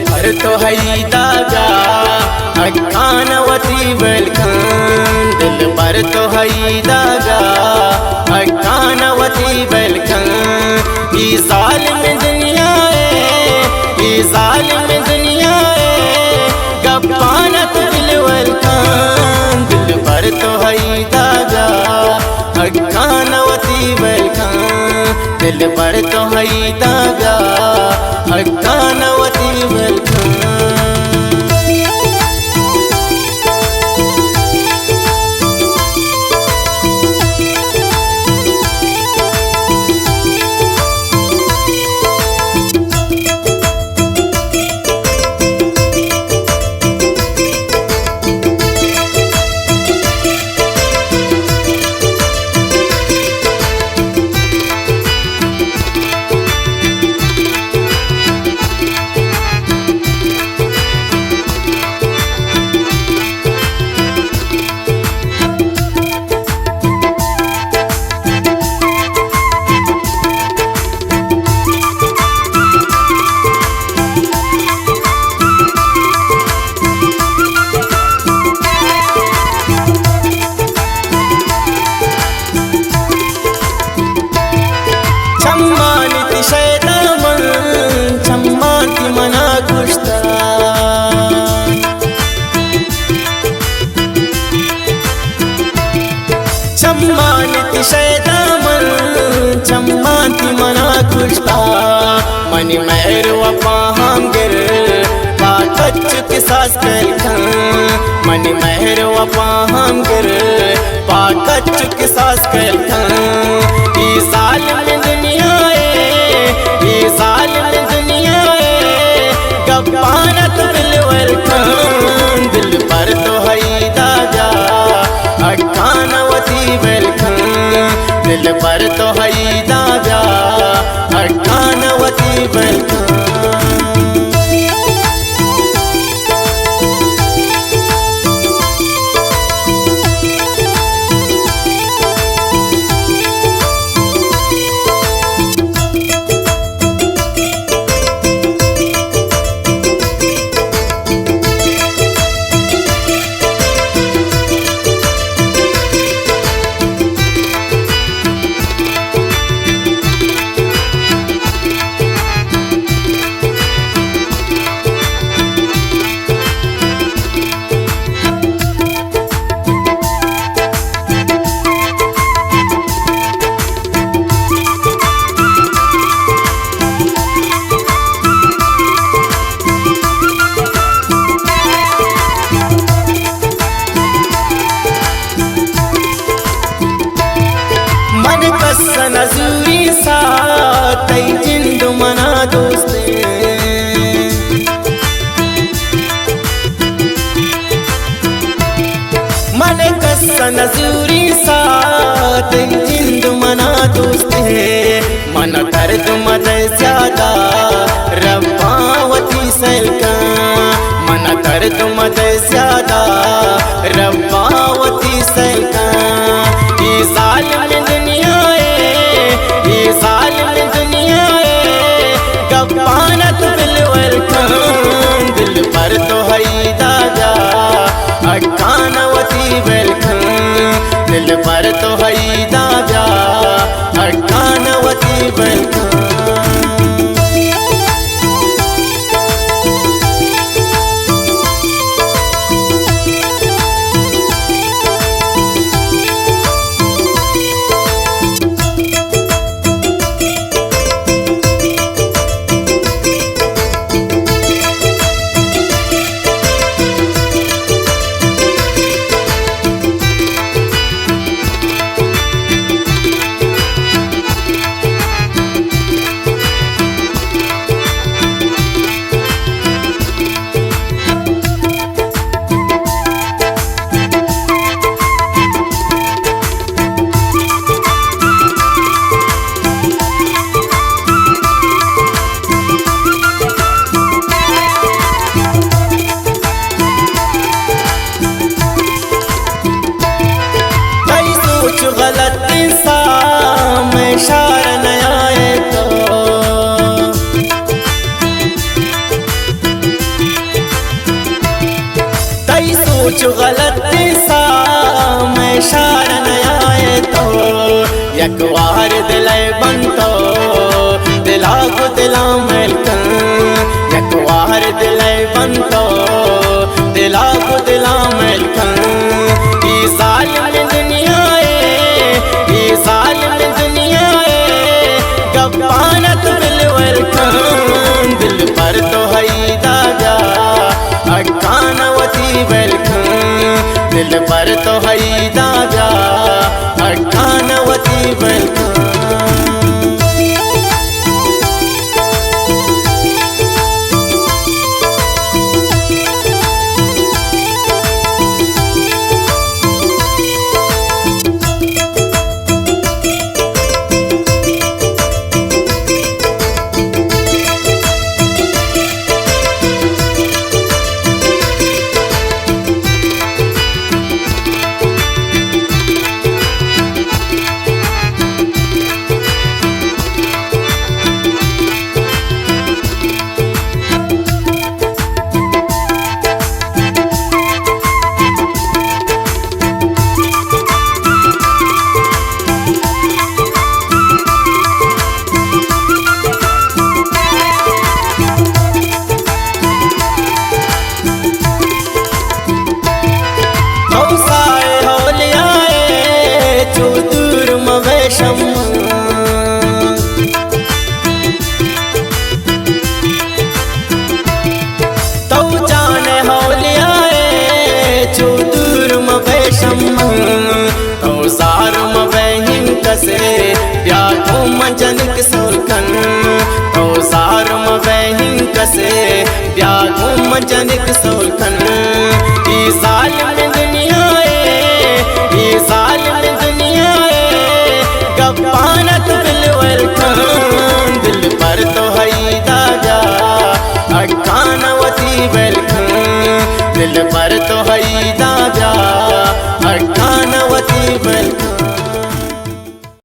भर तो हई दागा अक्कानवती बेलखन दिल भर तो हई दागा अक्कानवती बेलखन ई जालिम दुनिया ई जालिम दुनिया गप्पानत दिलवर खान दिल भर तो हई दागा अक्कानवती बेलखन दिल भर तो हई दागा अक्कानवती बेलखन। चम्मानिति शैतामन चम्माति मना कुश्ता चम्मानिति शैतामन चम्माति मना कुश्ता मनी मेहर वफा हमगिर पाकच के सास कलखन मनी मेहर वफा हमगिर पाकच के सास कलखन ई जालिम दुनिया दुनिया गप्पानत दिलवर खान दिल पर तो हई दागा अक्कानवती बेलखन दिल पर तो हई दागा अक्कानवती बेलखन। नजूरी सा तई जिंद मना दोस्ते मन कस नजूरी सा तई जिंद मना दोस्ते मन दर्द मद ज्यादा रब्बावती सलका मन दर्द मद ज्यादा रब्बावती सलका ई जालिम दुनिया जालिम दुनिया गप्पानत दिलवर खान दिल पर तो हई दागा अक्कानवती बेलखन दिल पर तो हई दागा अक्कानवती बेलखन। कुछ गलत सा मैं शरण आए तो एक बार दिले बनतो दिला को दिला मिलकर एक बार दिले बनतो दिला को दिला मिलकर ई साल में दुनिया ई साल में दुनिया गप्पानत बिलवर दिल पर तो हई दागा अटकानवती वेलखन दिल पर तो हई दागा अटकानवती वेलखन से ब्याह मंजनिक सोलकन तो सार मबहिन कसे ब्याह मंजनिक सोलकन ई साल में दुनिया ई साल में दुनिया गप्पानत बिलवर दिल पर तो हई दागा अटकानवती वेलखन दिल पर तो हई दागा